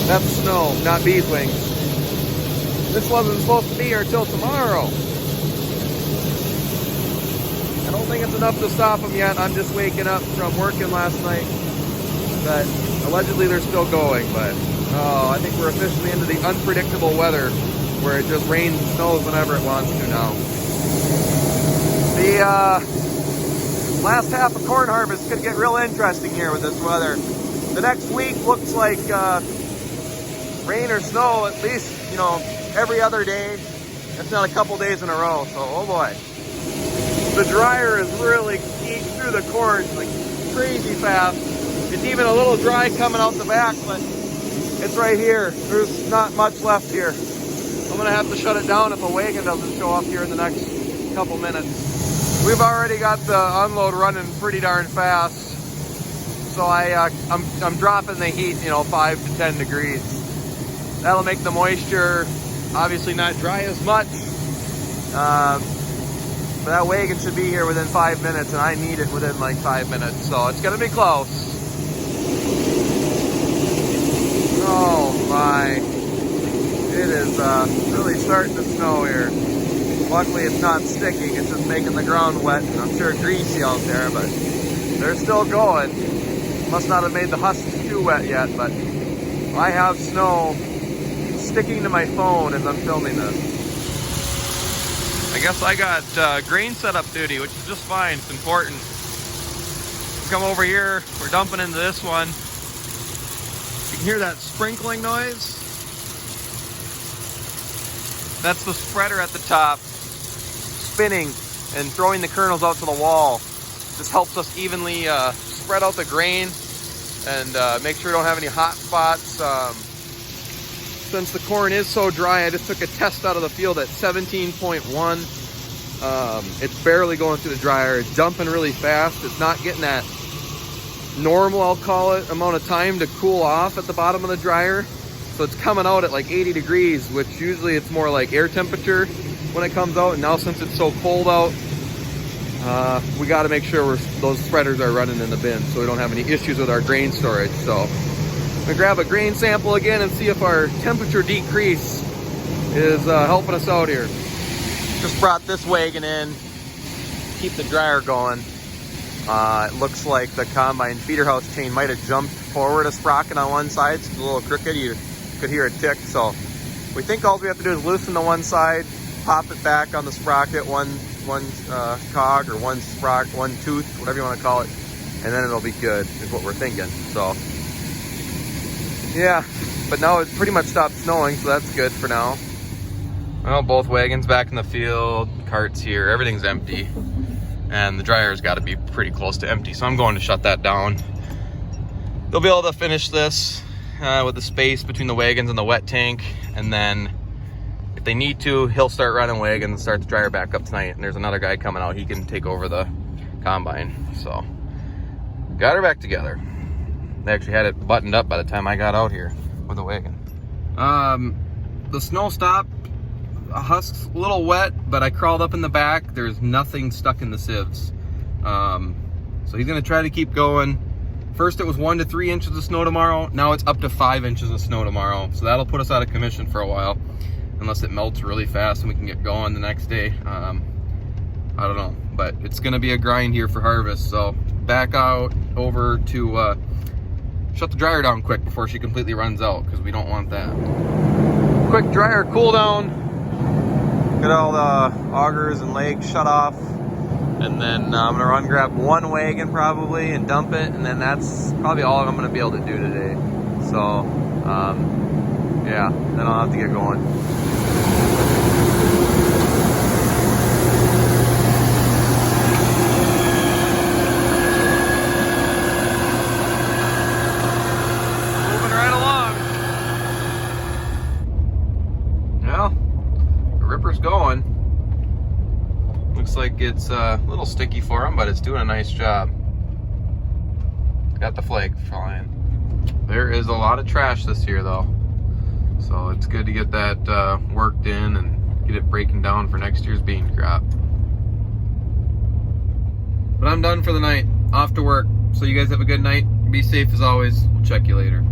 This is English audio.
That's snow, not bees wings. This wasn't supposed to be here till tomorrow. I don't think it's enough to stop them yet. I'm just waking up from working last night. But allegedly they're still going, but oh, I think we're officially into the unpredictable weather where it just rains and snows whenever it wants to now. The last half of corn harvest could get real interesting here with this weather. The next week looks like rain or snow at least, you know, every other day, if not a couple days in a row. So, oh boy. The dryer is really eating through the corn like crazy fast. It's even a little dry coming out the back, but it's right here. There's not much left here. I'm gonna have to shut it down if a wagon doesn't show up here in the next couple minutes. We've already got the unload running pretty darn fast. So I'm dropping the heat, you know, 5 to 10 degrees. That'll make the moisture obviously not dry as much. But that wagon should be here within 5 minutes, and I need it within like 5 minutes. So it's gonna be close. Oh my. It is really starting to snow here. Luckily it's not sticking, it's just making the ground wet, and I'm sure greasy out there, but they're still going. Must not have made the husks too wet yet, but I have snow sticking to my phone as I'm filming this. I guess I got grain setup duty, which is just fine, it's important. Come over here, we're dumping into this one. You can hear that sprinkling noise? That's the spreader at the top, spinning and throwing the kernels out to the wall. This helps us evenly spread out the grain and make sure we don't have any hot spots. Since the corn is so dry, I just took a test out of the field at 17.1. It's barely going through the dryer. It's dumping really fast. It's not getting that normal, I'll call it, amount of time to cool off at the bottom of the dryer. So it's coming out at like 80 degrees, which usually it's more like air temperature when it comes out. And now since it's so cold out, we got to make sure those spreaders are running in the bin so we don't have any issues with our grain storage. So I'm gonna grab a grain sample again and see if our temperature decrease is helping us out here. Just brought this wagon in, keep the dryer going. It looks like the combine feeder house chain might have jumped forward a sprocket on one side. It's a little crooked, you could hear a tick. So we think all we have to do is loosen the one side, pop it back on the sprocket, one cog or one sprocket, one tooth, whatever you want to call it, and then it'll be good, is what we're thinking. So yeah, but now it's pretty much stopped snowing, so that's good for now. Well, both wagons back in the field, carts here, everything's empty, and the dryer's got to be pretty close to empty, so I'm going to shut that down. They'll be able to finish this with the space between the wagons and the wet tank, and then if they need to, he'll start running wagons and start the dryer back up tonight, and there's another guy coming out, he can take over the combine. So got her back together. They actually had it buttoned up by the time I got out here with the wagon. The snow stopped. Husk's a little wet, but I crawled up in the back. There's nothing stuck in the sieves. So he's gonna try to keep going. First it was 1 to 3 inches of snow tomorrow. Now it's up to 5 inches of snow tomorrow. So that'll put us out of commission for a while, unless it melts really fast and we can get going the next day. I don't know, but it's gonna be a grind here for harvest. So back out over to shut the dryer down quick before she completely runs out, because we don't want that. Quick dryer cool down. Get all the augers and legs shut off. And then I'm gonna run grab one wagon probably and dump it. And then that's probably all I'm gonna be able to do today. So yeah, then I'll have to get going. Going. Looks like it's a little sticky for him, but it's doing a nice job. Got the flake flying. There is a lot of trash this year though, so it's good to get that worked in and get it breaking down for next year's bean crop. But I'm done for the night, off to work. So you guys have a good night, be safe as always. We'll check you later.